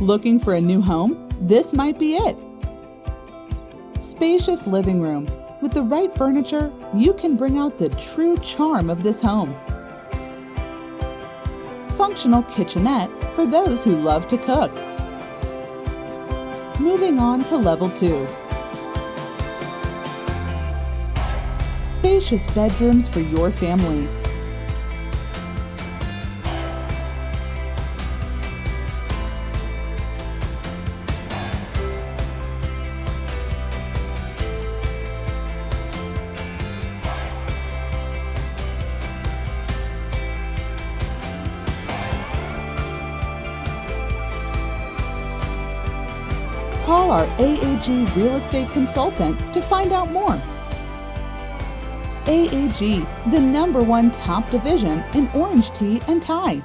Looking for a new home? This might be it. Spacious living room. With the right furniture, you can bring out the true charm of this home. Functional kitchenette for those who love to cook. Moving on to level 2. Spacious bedrooms for your family. Call our AAG Real Estate Consultant to find out more. AAG, the #1 top division in orange tea and tie.